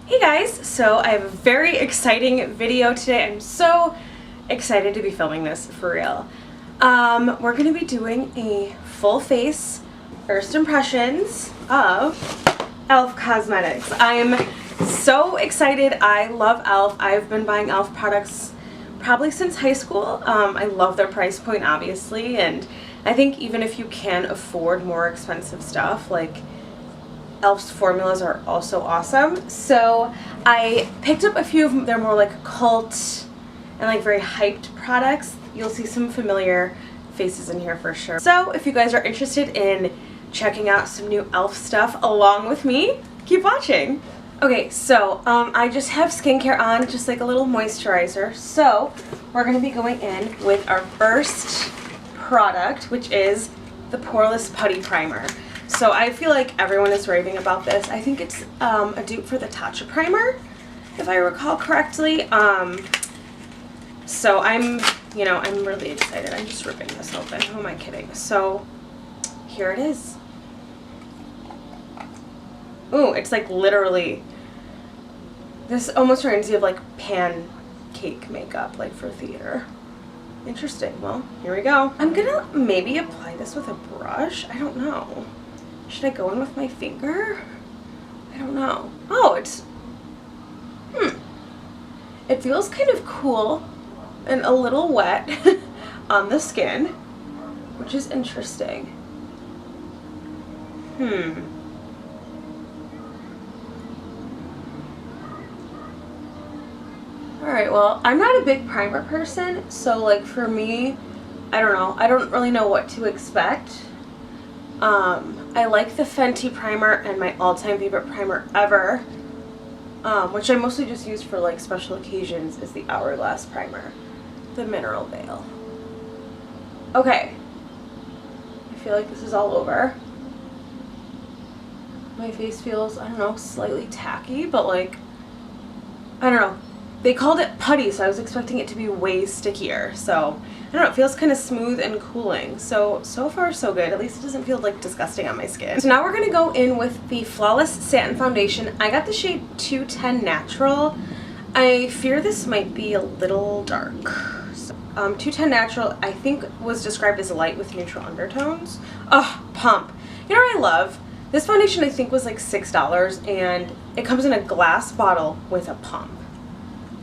Hey guys, so I have a very exciting video today. I'm so excited to be filming this for real. We're going to be doing a full face first impressions of e.l.f. cosmetics. I'm so excited. I love e.l.f. I've been buying e.l.f. products probably since high school. I love their price point obviously, and I think even if you can afford more expensive stuff, like e.l.f.'s formulas are also awesome. So I picked up a few of their more like cult and like very hyped products. You'll see some familiar faces in here for sure. So if you guys are interested in checking out some new e.l.f. stuff along with me, keep watching. Okay, so I just have skincare on, just like a little moisturizer. So we're going to be going in with our first product, which is the Poreless Putty Primer. So I feel like everyone is raving about this. I think it's a dupe for the Tatcha Primer, if I recall correctly. So I'm really excited. I'm just ripping this open. Who am I kidding? So here it is. Ooh, it's like literally, this almost reminds me of like pancake makeup, like for theater. Interesting. Well, here we go. I'm gonna maybe apply this with a brush. I don't know. Should I go in with my finger? I don't know. Oh, it's, it feels kind of cool and a little wet on the skin, which is interesting. Alright, well, I'm not a big primer person, so like for me, I don't know. I don't really know what to expect. I like the Fenty primer, and my all-time favorite primer ever, which I mostly just use for like special occasions, is the Hourglass primer, the Mineral Veil. Okay, I feel like this is all over. My face feels, I don't know, slightly tacky, but like, I don't know. They called it putty, so I was expecting it to be way stickier. So, I don't know, it feels kind of smooth and cooling. So far so good. At least it doesn't feel like disgusting on my skin. So now we're going to go in with the Flawless Satin Foundation. I got the shade 210 Natural. I fear this might be a little dark. So, 210 Natural, I think, was described as light with neutral undertones. Oh, pump. You know what I love? This foundation I think was like $6, and it comes in a glass bottle with a pump.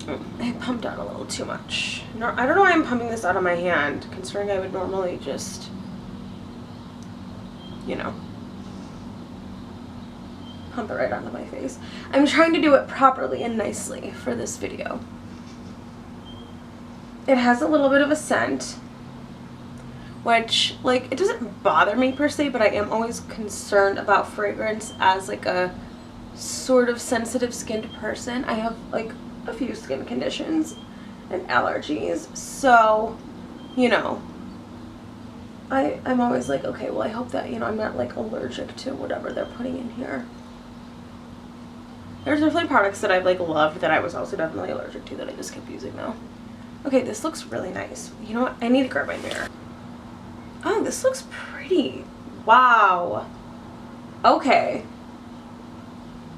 I pumped out a little too much. No, I don't know why I'm pumping this out of my hand, considering I would normally just, you know, pump it right onto my face. I'm trying to do it properly and nicely for this video. It has a little bit of a scent, which, like, it doesn't bother me per se, but I am always concerned about fragrance as, like, a sort of sensitive skinned person. I have, like, a few skin conditions and allergies, so, you know, I'm always like, okay, well, I hope that, you know, I'm not like allergic to whatever they're putting in here. There's definitely products that I've like loved that I was also definitely allergic to that I just kept using though. Okay, this looks really nice. You know what, I need to grab my mirror. Oh, this looks pretty. Wow. Okay,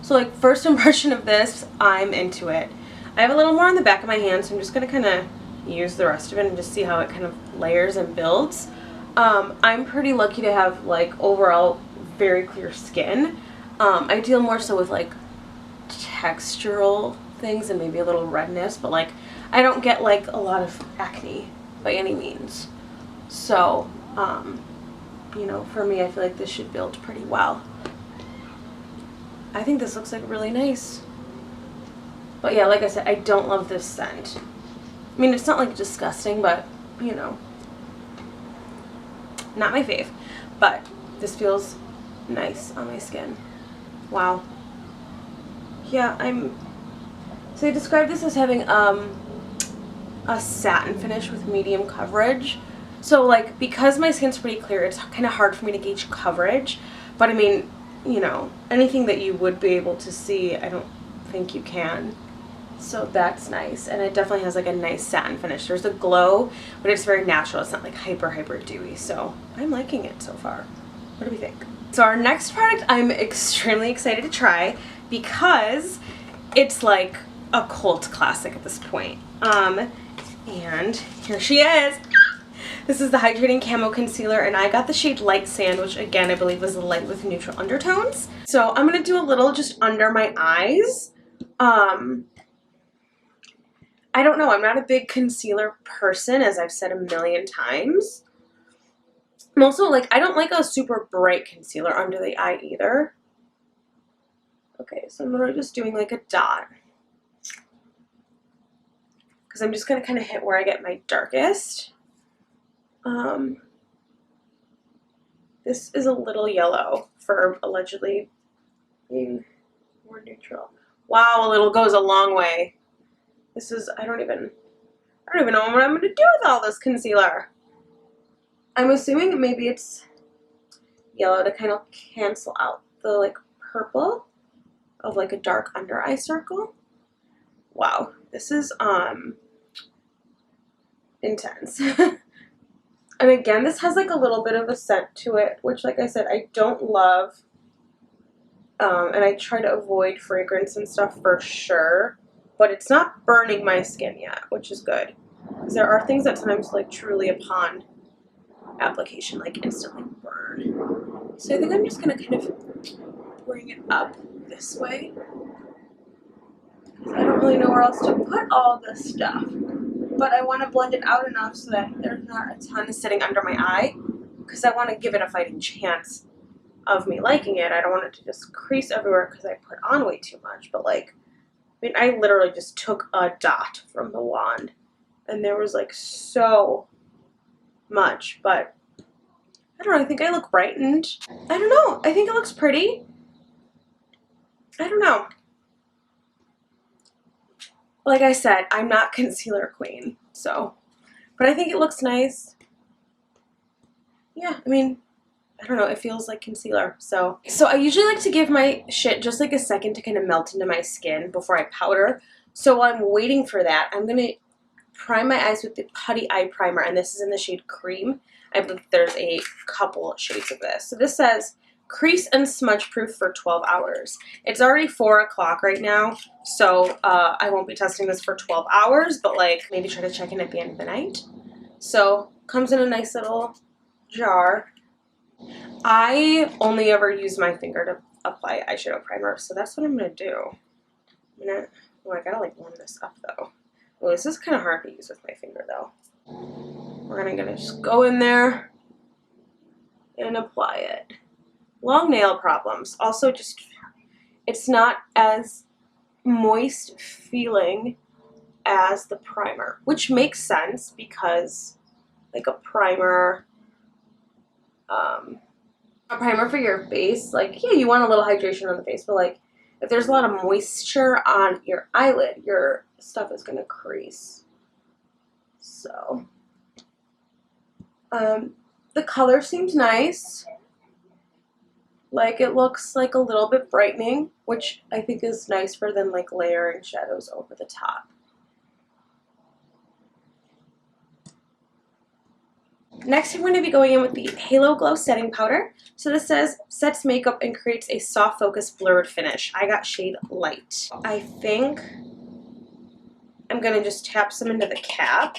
so like first impression of this, I'm into it. I have a little more on the back of my hand, so I'm just going to kind of use the rest of it and just see how it kind of layers and builds. I'm pretty lucky to have, like, overall very clear skin. I deal more so with, like, textural things and maybe a little redness, but, like, I don't get, like, a lot of acne by any means. So, you know, for me, I feel like this should build pretty well. I think this looks, like, really nice. But yeah, like I said, I don't love this scent. I mean, it's not like disgusting, but, you know, not my fave. But this feels nice on my skin. Wow. Yeah, so I described this as having a satin finish with medium coverage. So, like, because my skin's pretty clear, it's kind of hard for me to gauge coverage. But, I mean, you know, anything that you would be able to see, I don't think you can. So that's nice, and it definitely has like a nice satin finish. There's a glow, but it's very natural. It's not like hyper dewy, so I'm liking it so far. What do we think? So our next product I'm extremely excited to try because it's like a cult classic at this point. And here she is. This is the Hydrating Camo Concealer, and I got the shade Light Sand, which again I believe was the light with neutral undertones. So I'm gonna do a little just under my eyes. I don't know, I'm not a big concealer person, as I've said a million times. I'm also like, I don't like a super bright concealer under the eye either. Okay, so I'm literally just doing like a dot. Because I'm just going to kind of hit where I get my darkest. This is a little yellow for allegedly being more neutral. Wow, a little goes a long way. This is, I don't even know what I'm going to do with all this concealer. I'm assuming maybe it's yellow to kind of cancel out the like purple of like a dark under eye circle. Wow, this is intense. And again, this has like a little bit of a scent to it, which like I said, I don't love. And I try to avoid fragrance and stuff for sure, but it's not burning my skin yet, which is good. Because there are things that sometimes like truly upon application like instantly burn. So I think I'm just gonna kind of bring it up this way. I don't really know where else to put all this stuff, but I want to blend it out enough so that there's not a ton sitting under my eye, because I want to give it a fighting chance of me liking it. I don't want it to just crease everywhere because I put on way too much, but like, I mean, I literally just took a dot from the wand, and there was like so much, but I don't know, I think I look brightened. I don't know, I think it looks pretty. I don't know. Like I said, I'm not concealer queen, so, but I think it looks nice. Yeah, I mean, I don't know, it feels like concealer. So I usually like to give my shit just like a second to kind of melt into my skin before I powder. So while I'm waiting for that, I'm going to prime my eyes with the Putty Eye Primer, and this is in the shade Cream. I believe there's a couple shades of this. So this says, crease and smudge proof for 12 hours. It's already 4 o'clock right now, so I won't be testing this for 12 hours, but like maybe try to check in at the end of the night. So comes in a nice little jar. I only ever use my finger to apply eyeshadow primer, so that's what I'm gonna do. Oh, I gotta like warm this up though. Well, this is kind of hard to use with my finger though. We're gonna just go in there and apply it. Long nail problems. Also, just it's not as moist feeling as the primer, which makes sense because like a primer for your face, like, yeah, you want a little hydration on the face, but like if there's a lot of moisture on your eyelid, your stuff is gonna crease. So the color seems nice. Like, it looks like a little bit brightening, which I think is nicer than like layering shadows over the top. Next, I'm going to be going in with the Halo Glow Setting Powder. So this says, sets makeup and creates a soft focus blurred finish. I got shade Light. I think I'm going to just tap some into the cap.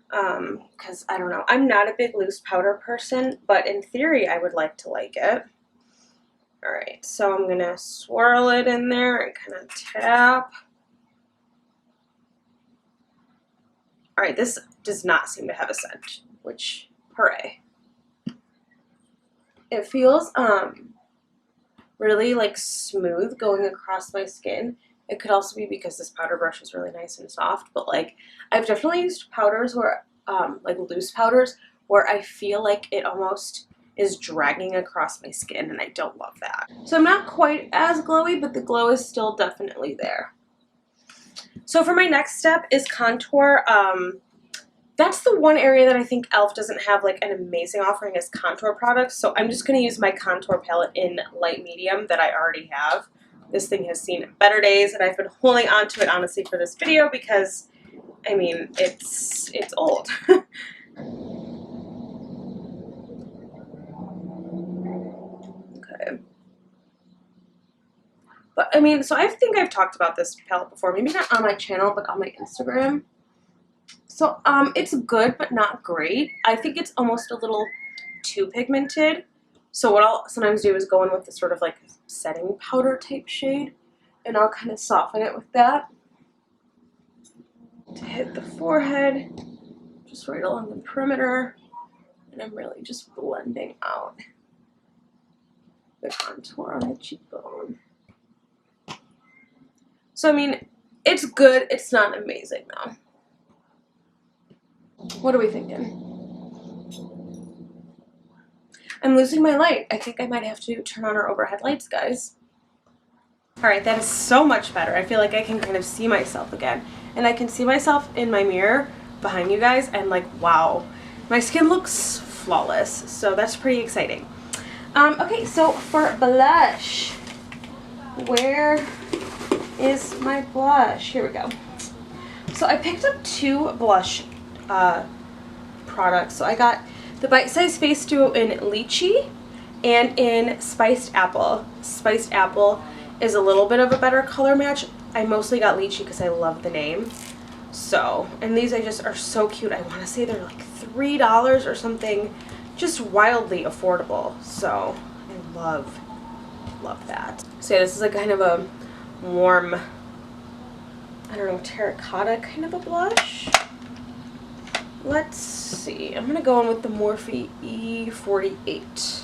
Because I don't know, I'm not a big loose powder person, but in theory I would like to like it. Alright, so I'm going to swirl it in there and kind of tap. Alright, this does not seem to have a scent, which, hooray. It feels really like smooth going across my skin. It could also be because this powder brush is really nice and soft, but like I've definitely used powders where like loose powders where I feel like it almost is dragging across my skin, and I don't love that. So I'm not quite as glowy, but the glow is still definitely there. So for my next step is contour. That's the one area that I think e.l.f. doesn't have like an amazing offering is contour products, so I'm just going to use my contour palette in light medium that I already have. This thing has seen better days, and I've been holding on to it honestly for this video because, I mean, it's old. Okay. But I mean, so I think I've talked about this palette before. Maybe not on my channel, but on my Instagram. So it's good, but not great. I think it's almost a little too pigmented. So what I'll sometimes do is go in with this sort of like setting powder type shade, and I'll kind of soften it with that to hit the forehead, just right along the perimeter, and I'm really just blending out the contour on the cheekbone. So I mean, it's good, it's not amazing though. What are we thinking? I'm losing my light. I think I might have to turn on our overhead lights, guys. Alright, that is so much better. I feel like I can kind of see myself again. And I can see myself in my mirror behind you guys, and like, wow. My skin looks flawless, so that's pretty exciting. Okay, so for blush, where is my blush? Here we go. So I picked up 2 blush products. So I got the Bite Size Face Duo in Lychee and in Spiced Apple. Spiced Apple is a little bit of a better color match. I mostly got Lychee because I love the name. So, and these I just are so cute. I want to say they're like $3 or something, just wildly affordable. So I love that. So yeah, this is a kind of a warm, I don't know, terracotta kind of a blush. Let's see, I'm gonna go in with the Morphe E48,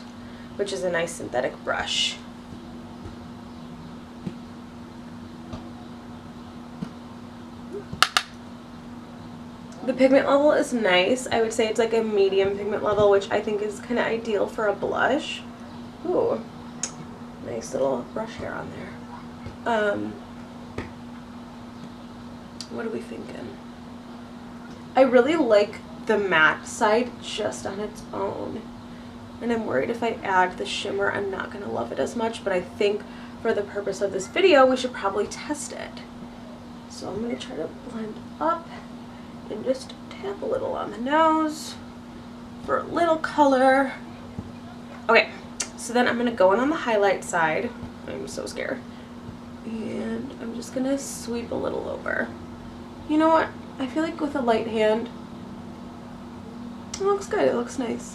which is a nice synthetic brush. The pigment level is nice. I would say it's like a medium pigment level, which I think is kind of ideal for a blush. Ooh, nice little brush hair on there. What are we thinking? I really like the matte side just on its own. And I'm worried if I add the shimmer, I'm not going to love it as much, but I think for the purpose of this video, we should probably test it. So I'm going to try to blend up and just tap a little on the nose for a little color. Okay, so then I'm going to go in on the highlight side. I'm so scared. And I'm just going to sweep a little over. You know what? I feel like with a light hand, it looks good. It looks nice.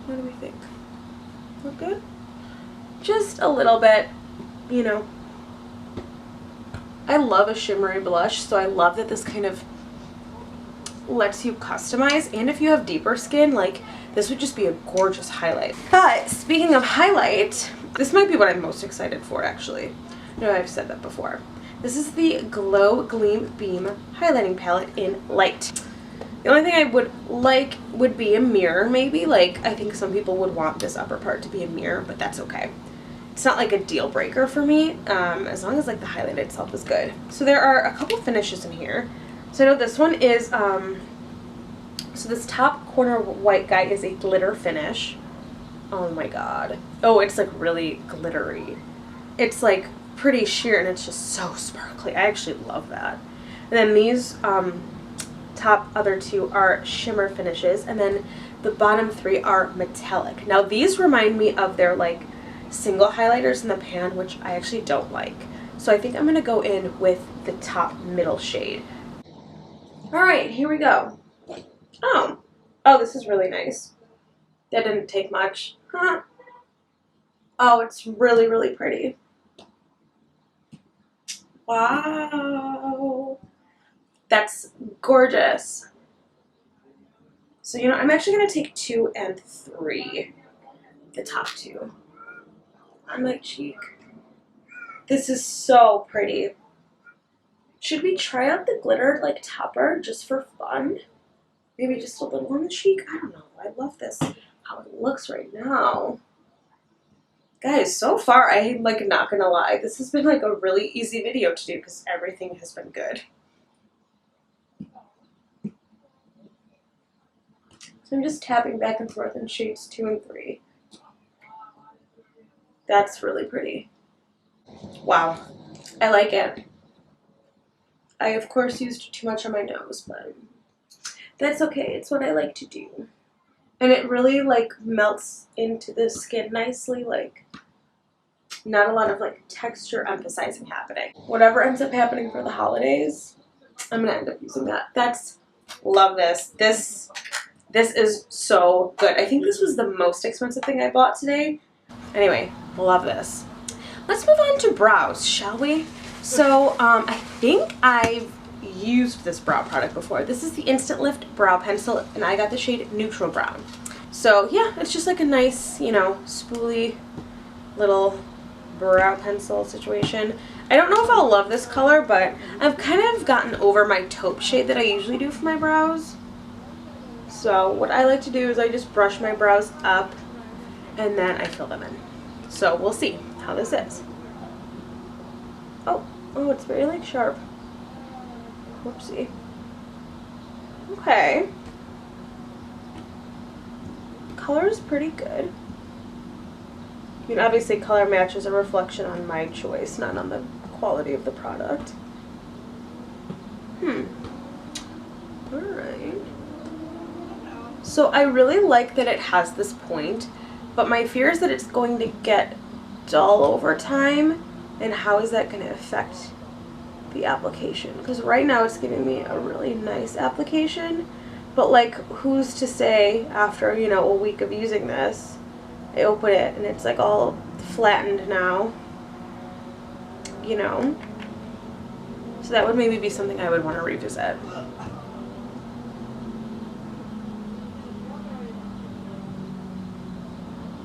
What do we think? Look good? Just a little bit, you know. I love a shimmery blush, so I love that this kind of lets you customize. And if you have deeper skin, like, this would just be a gorgeous highlight. But speaking of highlight, this might be what I'm most excited for, actually. No, I've said that before. This is the Glow Gleam Beam Highlighting Palette in Light. The only thing I would like would be a mirror, maybe. Like, I think some people would want this upper part to be a mirror, but that's okay. It's not like a deal breaker for me, as long as like the highlight itself is good. So there are a couple finishes in here. So I know this one is, so this top corner white guy is a glitter finish. Oh my god. Oh, it's like really glittery. It's like pretty sheer and it's just so sparkly. I actually love that. And then these top other 2 are shimmer finishes, and then the bottom 3 are metallic. Now these remind me of their like single highlighters in the pan, which I actually don't like. So I think I'm gonna go in with the top middle shade. Alright, here we go. Oh, this is really nice. That didn't take much. Huh. Oh, it's really, really pretty. Wow. That's gorgeous. So, you know, I'm actually going to take 2 and 3, the top 2, on my cheek. This is so pretty. Should we try out the glitter, like, topper just for fun? Maybe just a little on the cheek? I don't know. I love this, how it looks right now. Guys, so far, I'm, like, not going to lie. This has been, like, a really easy video to do because everything has been good. So I'm just tapping back and forth in shades 2 and 3. That's really pretty. Wow. I like it. I, of course, used too much on my nose, but that's okay. It's what I like to do. And it really, like, melts into the skin nicely. Like, Not a lot of like texture emphasizing happening. Whatever ends up happening for the holidays, I'm gonna end up using that. Love this. This is so good. I think this was the most expensive thing I bought today. Anyway, love this. Let's move on to brows, shall we? So I think I've used this brow product before. This is the Instant Lift Brow Pencil, and I got the shade Neutral Brown. So yeah, it's just like a nice, you know, spoolie little brow pencil situation. I don't know if I'll love this color, but I've kind of gotten over my taupe shade that I usually do for my brows. So what I like to do is I just brush my brows up and then I fill them in. So we'll see how this is. Oh, it's very like sharp. Whoopsie. Okay. Color is pretty good. I mean, obviously color match is a reflection on my choice, not on the quality of the product. Alright. So I really like that it has this point, but my fear is that it's going to get dull over time, and how is that going to affect the application? Because right now it's giving me a really nice application, but like who's to say after, you know, a week of using this, I open it and it's like all flattened now, you know? So that would maybe be something I would want to revisit.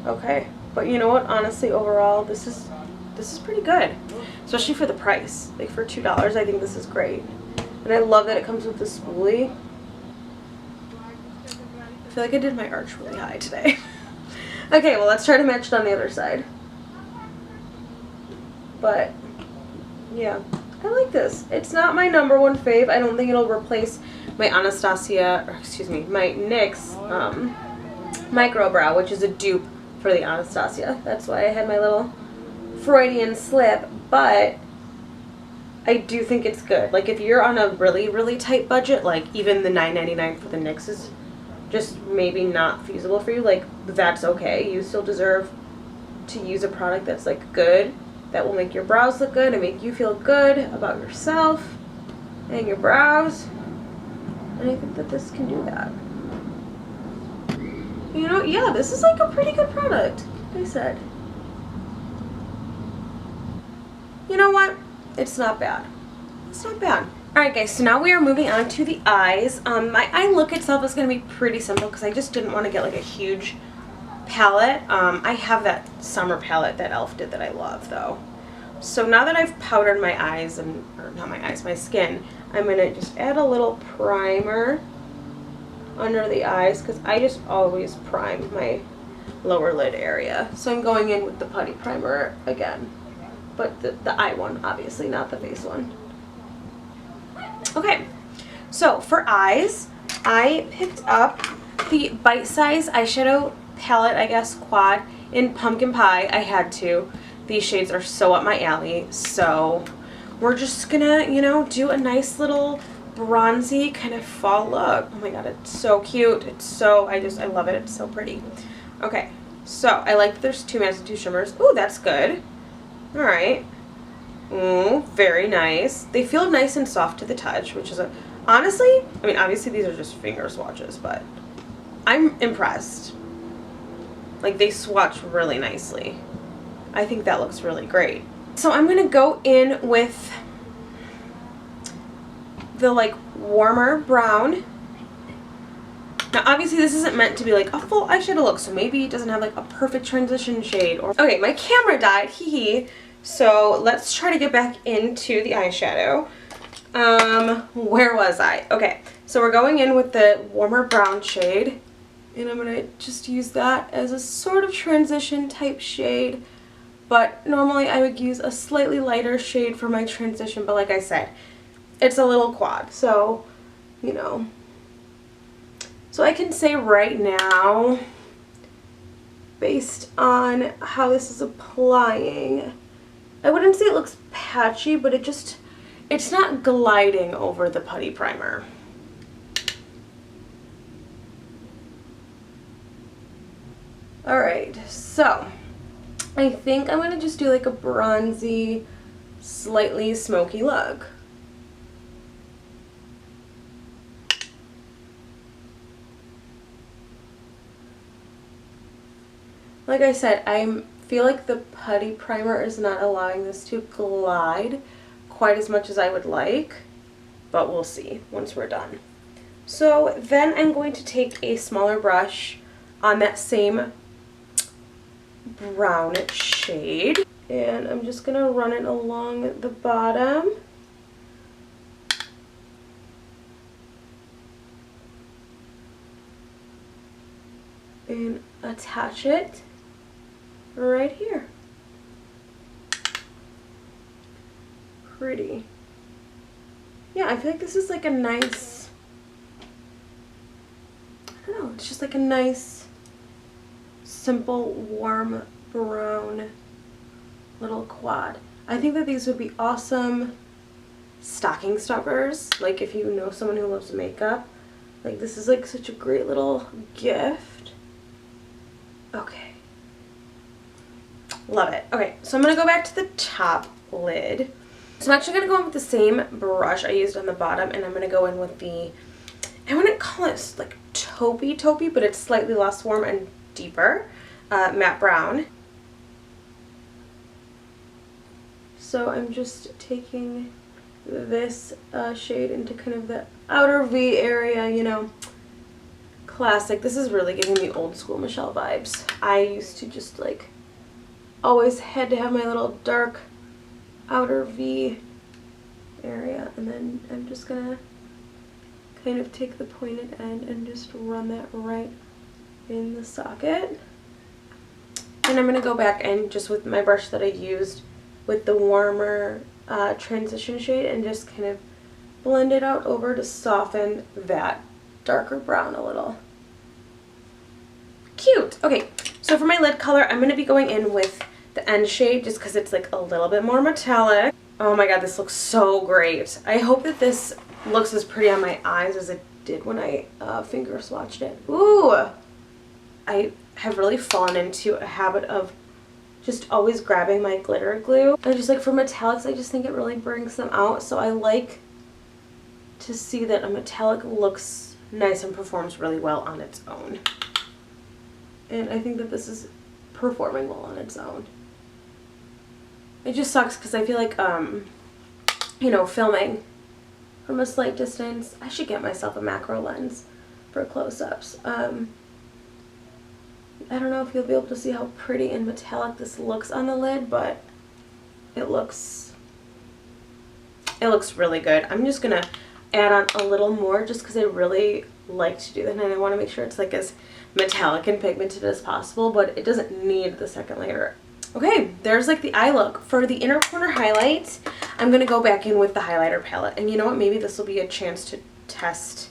Okay, but you know what? Honestly, overall, this is pretty good, especially for the price. Like for $2, I think this is great, and I love that it comes with the spoolie. I feel like I did my arch really high today. Okay, well let's try to match it on the other side. But yeah, I like this. It's not my #1 fave. I don't think it'll replace my Anastasia, or excuse me, my NYX micro brow, which is a dupe for the Anastasia. That's why I had my little Freudian slip, but I do think it's good. Like if you're on a really, really tight budget, like even the $9.99 for the NYX is just maybe not feasible for you, like that's okay. You still deserve to use a product that's like good, that will make your brows look good and make you feel good about yourself and your brows. And I think that this can do that. You know, yeah, this is like a pretty good product, like I said. You know what? It's not bad. It's not bad. Alright guys, so now we are moving on to the eyes. My eye look itself is going to be pretty simple because I just didn't want to get like a huge palette. I have that summer palette that e.l.f. did that I love though. So now that I've powdered my eyes, and or not my eyes, my skin, I'm going to just add a little primer under the eyes because I just always prime my lower lid area. So I'm going in with the putty primer again, but the eye one, obviously, not the face one. Okay, so for eyes, I picked up the Bite Size eyeshadow palette, I guess, quad, in Pumpkin Pie. I had to. These shades are so up my alley, so we're just gonna, you know, do a nice little bronzy kind of fall look. Oh my god, it's so cute. It's so, I love it. It's so pretty. Okay, so I like that there's 2 mattes and 2 shimmers. Ooh, that's good. Alright. Ooh, very nice. They feel nice and soft to the touch, which is honestly, I mean, obviously these are just finger swatches, but I'm impressed. Like, they swatch really nicely. I think that looks really great. So I'm gonna go in with the like warmer brown. Now obviously this isn't meant to be like a full eyeshadow look, so maybe it doesn't have like a perfect transition shade. Or okay, my camera died, hee. So let's try to get back into the eyeshadow. Where was I? Okay, so we're going in with the warmer brown shade, and I'm gonna just use that as a sort of transition type shade. But normally I would use a slightly lighter shade for my transition, but like I said, it's a little quad, so, you know. So I can say right now, based on how this is applying, I wouldn't say it looks patchy, but it's not gliding over the putty primer. Alright, so I think I'm going to just do like a bronzy, slightly smoky look. Like I said, I feel like the putty primer is not allowing this to glide quite as much as I would like, but we'll see once we're done. So then I'm going to take a smaller brush on that same brown shade, and I'm just going to run it along the bottom. And attach it right here. Pretty. Yeah, I feel like this is like a nice, I don't know, it's just like a nice, simple, warm brown little quad. I think that these would be awesome stocking stuffers. Like if you know someone who loves makeup, like this is like such a great little gift. Okay. Love it. Okay, so I'm going to go back to the top lid. So I'm actually going to go in with the same brush I used on the bottom, and I'm going to go in with the, I wouldn't call it like taupey, but it's slightly less warm and deeper, matte brown. So I'm just taking this shade into kind of the outer V area, you know, classic. This is really giving me old school Michelle vibes. I used to just like always had to have my little dark outer V area, and then I'm just gonna kind of take the pointed end and just run that right in the socket. And I'm gonna go back and just with my brush that I used with the warmer transition shade and just kind of blend it out over to soften that darker brown a little. Cute. Okay, so for my lid color, I'm going to be going in with the end shade just because it's like a little bit more metallic. Oh my god, this looks so great. I hope that this looks as pretty on my eyes as it did when I finger swatched it. Ooh! I have really fallen into a habit of just always grabbing my glitter glue. And just like for metallics, I just think it really brings them out. So I like to see that a metallic looks nice and performs really well on its own. And I think that this is performing well on its own. It just sucks because I feel like, you know, filming from a slight distance, I should get myself a macro lens for close-ups. I don't know if you'll be able to see how pretty and metallic this looks on the lid, but it looks really good. I'm just going to add on a little more just because I really like to do that, and I want to make sure it's like as metallic and pigmented as possible, but it doesn't need the second layer. Okay, there's like the eye look. For the inner corner highlight, I'm going to go back in with the highlighter palette, and you know what, maybe this will be a chance to test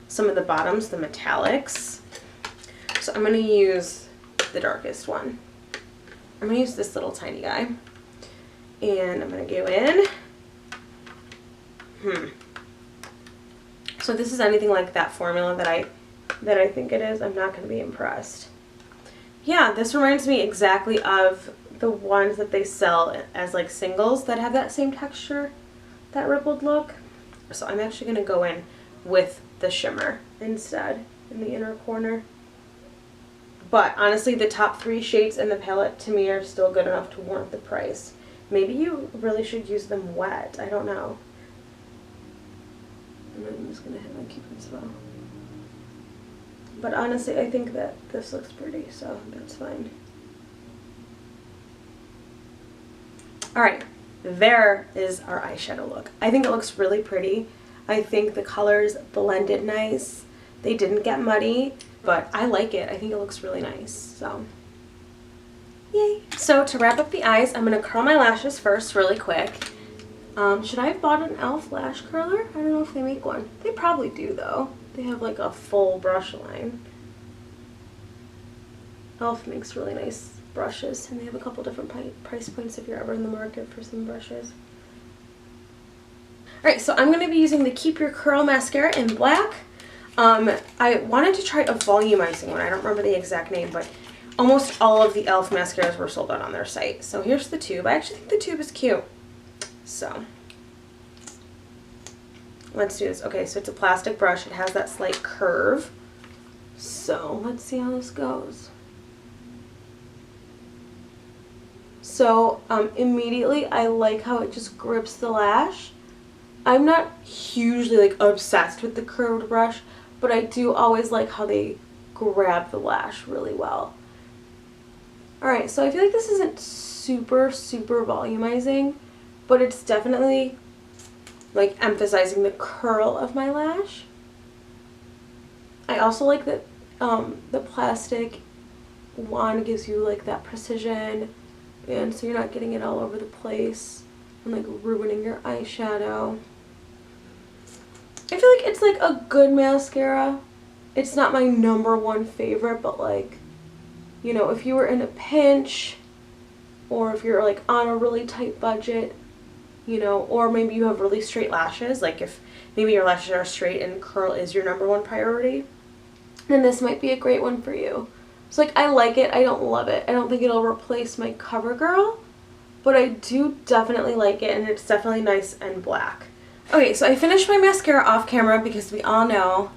some of the bottoms, the metallics. So I'm going to use the darkest one. I'm going to use this little tiny guy, and I'm going to go in. So if this is anything like that formula that I think it is, I'm not going to be impressed. Yeah, this reminds me exactly of the ones that they sell as like singles that have that same texture, that rippled look. So I'm actually going to go in with the shimmer instead in the inner corner. But honestly, the top 3 shades in the palette to me are still good enough to warrant the price. Maybe you really should use them wet. I don't know. And I'm just going to hit my cupid's bow. But honestly, I think that this looks pretty, so that's fine. Alright, there is our eyeshadow look. I think it looks really pretty. I think the colors blended nice. They didn't get muddy, but I like it. I think it looks really nice, so yay. So to wrap up the eyes, I'm going to curl my lashes first really quick. Should I have bought an e.l.f. lash curler? I don't know if they make one. They probably do though. They have like a full brush line. e.l.f. makes really nice brushes, and they have a couple different price points if you're ever in the market for some brushes. Alright, so I'm going to be using the Keep Your Curl mascara in black. I wanted to try a volumizing one. I don't remember the exact name, but almost all of the e.l.f. mascaras were sold out on their site. So here's the tube. I actually think the tube is cute. So let's do this. Okay, so it's a plastic brush. It has that slight curve. So let's see how this goes. So immediately I like how it just grips the lash. I'm not hugely like obsessed with the curved brush, but I do always like how they grab the lash really well. Alright, so I feel like this isn't super volumizing, but it's definitely like emphasizing the curl of my lash. I also like that the plastic wand gives you like that precision, and so you're not getting it all over the place and like ruining your eyeshadow. I feel like it's like a good mascara. It's not my #1 favorite, but like, you know, if you were in a pinch, or if you're like on a really tight budget, you know, or maybe you have really straight lashes, like if maybe your lashes are straight and curl is your #1 priority, then this might be a great one for you. So like, I like it, I don't love it. I don't think it'll replace my CoverGirl, but I do definitely like it, and it's definitely nice and black. Okay, so I finished my mascara off camera because we all know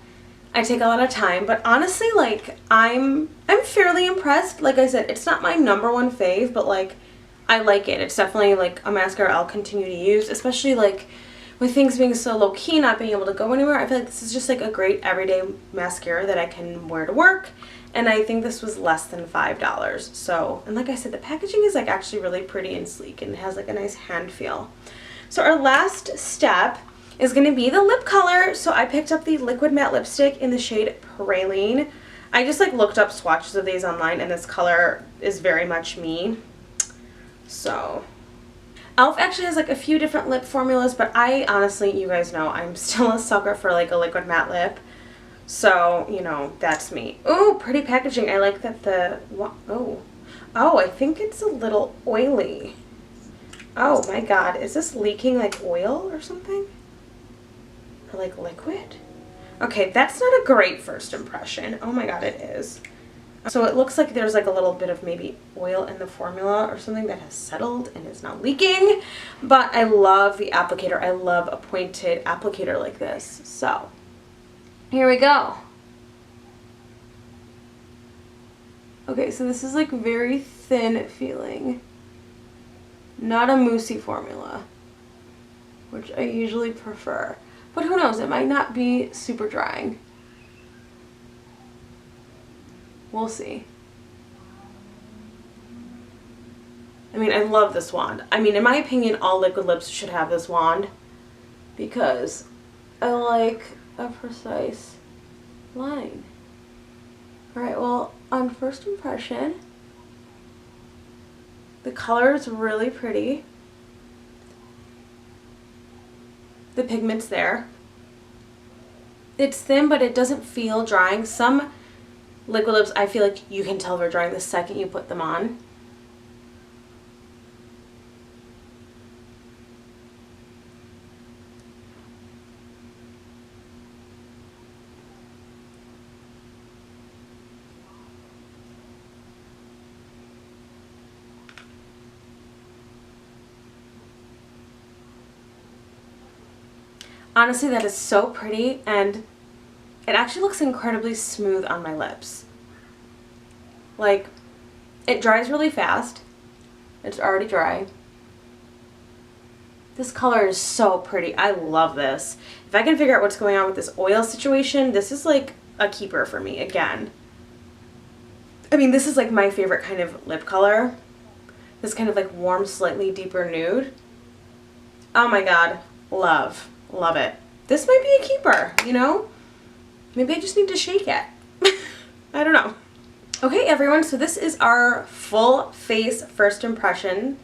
I take a lot of time, but honestly, like, I'm fairly impressed. Like I said, it's not my #1 fave, but like, I like it. It's definitely like a mascara I'll continue to use, especially like with things being so low key, not being able to go anywhere. I feel like this is just like a great everyday mascara that I can wear to work, and I think this was less than $5. So, and like I said, the packaging is like actually really pretty and sleek, and it has like a nice hand feel. So our last step is going to be the lip color. So I picked up the liquid matte lipstick in the shade Praline. I just like looked up swatches of these online, and this color is very much me. So e.l.f. actually has like a few different lip formulas, but I honestly, you guys know, I'm still a sucker for like a liquid matte lip. So, you know, that's me. Oh, pretty packaging. I like that the, oh, I think it's a little oily. Oh my god, is this leaking like oil or something? Or like liquid? Okay, that's not a great first impression. Oh my god, it is. So it looks like there's like a little bit of maybe oil in the formula or something that has settled and is not leaking. But I love the applicator. I love a pointed applicator like this. So here we go. Okay, so this is like very thin feeling. Not a moussey formula, which I usually prefer. But who knows, it might not be super drying. We'll see. I mean, I love this wand. I mean, in my opinion, all liquid lips should have this wand because I like a precise line. Alright, well, on first impression, the color is really pretty. The pigment's there. It's thin, but it doesn't feel drying. Some liquid lips, I feel like you can tell they're drying the second you put them on. Honestly, that is so pretty, and it actually looks incredibly smooth on my lips. Like, it dries really fast. It's already dry. This color is so pretty. I love this. If I can figure out what's going on with this oil situation, this is like a keeper for me again. I mean, this is like my favorite kind of lip color. This kind of like warm, slightly deeper nude. Oh my god. Love. Love it. This might be a keeper, you know? Maybe I just need to shake it. I don't know. Okay, everyone, so this is our full face first impression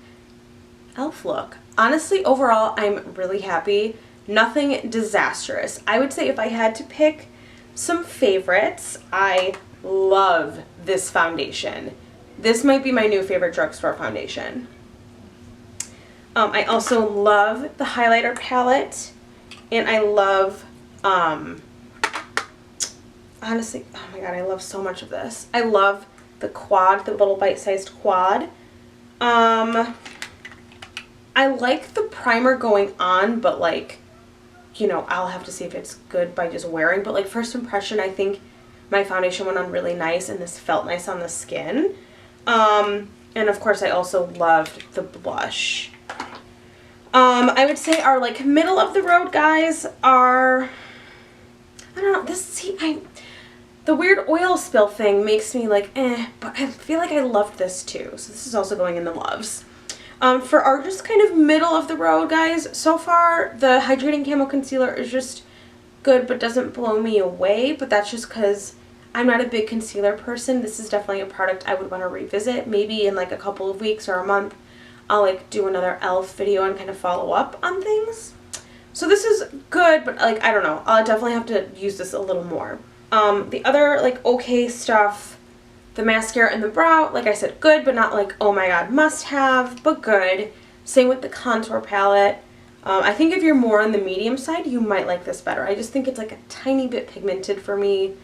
e.l.f. look. Honestly, overall, I'm really happy. Nothing disastrous. I would say if I had to pick some favorites, I love this foundation. This might be my new favorite drugstore foundation. I also love the highlighter palette. And I love, honestly, oh my god, I love so much of this. I love the quad, the little bite-sized quad. I like the primer going on, but like, you know, I'll have to see if it's good by just wearing. But like first impression, I think my foundation went on really nice and this felt nice on the skin. And of course I also loved the blush. I would say our like middle of the road guys are, I don't know, the weird oil spill thing makes me like, but I feel like I loved this too. So this is also going in the loves. For our just kind of middle of the road guys, so far the Hydrating Camo Concealer is just good but doesn't blow me away, but that's just because I'm not a big concealer person. This is definitely a product I would want to revisit. Maybe in like a couple of weeks or a month, I'll like do another e.l.f. video and kind of follow up on things. So this is good, but like, I don't know. I'll definitely have to use this a little more. The other like okay stuff, the mascara and the brow, like I said, good, but not like, oh my god, must have, but good. Same with the contour palette. I think if you're more on the medium side, you might like this better. I just think it's like a tiny bit pigmented for me.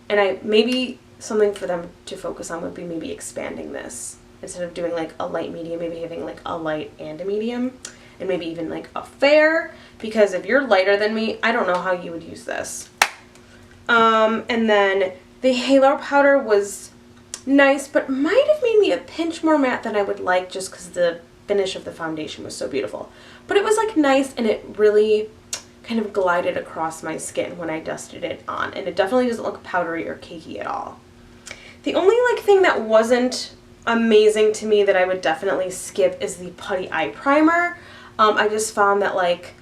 And maybe something for them to focus on would be maybe expanding this. Instead of doing like a light medium, maybe having like a light and a medium. And maybe even like a fair. Because if you're lighter than me, I don't know how you would use this. And then the halo powder was nice, but might have made me a pinch more matte than I would like just because the finish of the foundation was so beautiful. But it was like nice and it really kind of glided across my skin when I dusted it on. And it definitely doesn't look powdery or cakey at all. The only like thing that wasn't amazing to me that I would definitely skip is the putty eye primer. I just found that like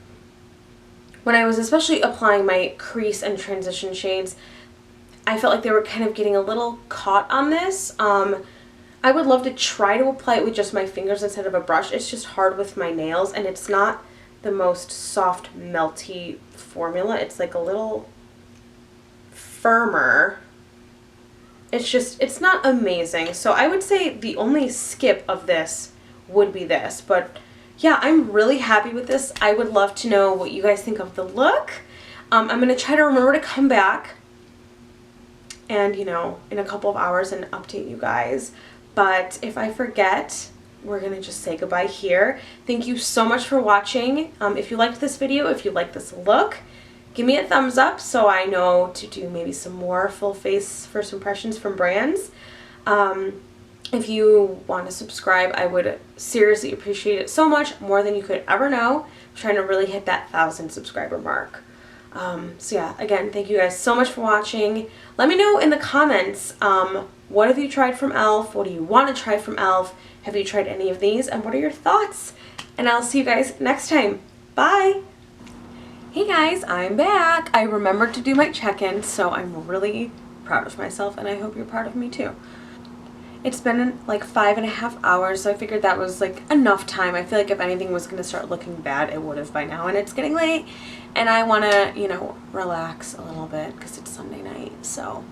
when I was especially applying my crease and transition shades, I felt like they were kind of getting a little caught on this. I would love to try to apply it with just my fingers instead of a brush. It's just hard with my nails and it's not the most soft, melty formula. It's like a little firmer. It's not amazing. So I would say the only skip of this would be this. But yeah, I'm really happy with this. I would love to know what you guys think of the look. I'm going to try to remember to come back and, you know, in a couple of hours and update you guys. But if I forget, we're going to just say goodbye here. Thank you so much for watching. If you liked this video, if you like this look, give me a thumbs up so I know to do maybe some more full face first impressions from brands. If you want to subscribe, I would seriously appreciate it so much, more than you could ever know. I'm trying to really hit that 1,000 subscriber mark. So yeah, again, thank you guys so much for watching. Let me know in the comments, what have you tried from e.l.f.? What do you want to try from e.l.f.? Have you tried any of these? And what are your thoughts? And I'll see you guys next time. Bye! Hey guys, I'm back. I remembered to do my check-in, so I'm really proud of myself, and I hope you're proud of me too. It's been like 5.5 hours, so I figured that was like enough time. I feel like if anything was going to start looking bad, it would have by now, and it's getting late, and I want to, you know, relax a little bit because it's Sunday night. So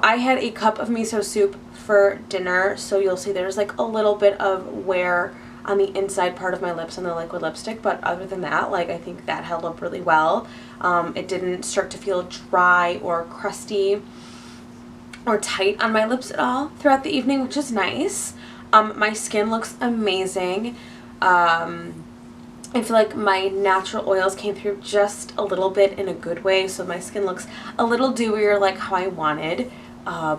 I had a cup of miso soup for dinner, so you'll see there's like a little bit of wear on the inside part of my lips on the liquid lipstick, but other than that, like, I think that held up really well. It didn't start to feel dry or crusty or tight on my lips at all throughout the evening, which is nice. My skin looks amazing. I feel like my natural oils came through just a little bit in a good way, so my skin looks a little dewier like how I wanted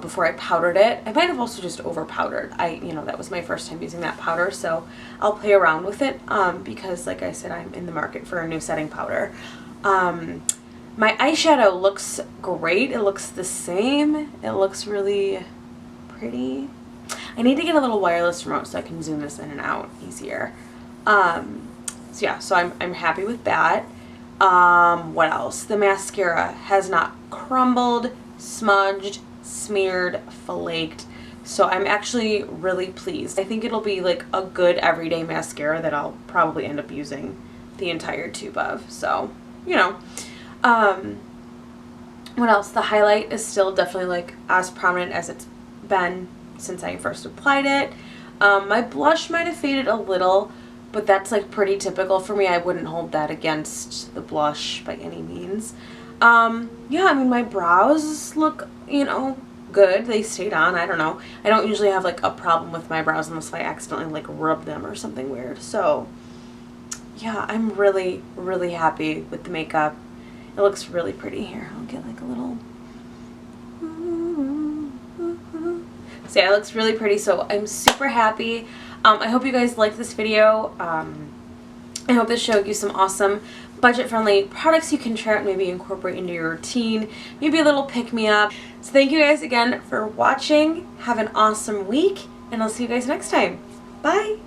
before I powdered it. I might have also just over powdered. You know, that was my first time using that powder, so I'll play around with it because, like I said, I'm in the market for a new setting powder. My eyeshadow looks great. It looks the same. It looks really pretty. I need to get a little wireless remote so I can zoom this in and out easier. So yeah, so I'm happy with that. What else? The mascara has not crumbled, smudged, smeared, flaked. So I'm actually really pleased. I think it'll be like a good everyday mascara that I'll probably end up using the entire tube of. So, you know. What else? The highlight is still definitely like as prominent as it's been since I first applied it. My blush might have faded a little, but that's like pretty typical for me. I wouldn't hold that against the blush by any means. Yeah, I mean, my brows look, you know, good. They stayed on. I don't know. I don't usually have like a problem with my brows unless I accidentally like rub them or something weird. So yeah, I'm really, really happy with the makeup. It looks really pretty here. I'll get like a little... So yeah, it looks really pretty. So I'm super happy. I hope you guys liked this video. I hope this showed you some awesome budget-friendly products you can try out and maybe incorporate into your routine. Maybe a little pick-me-up. So thank you guys again for watching. Have an awesome week, and I'll see you guys next time. Bye!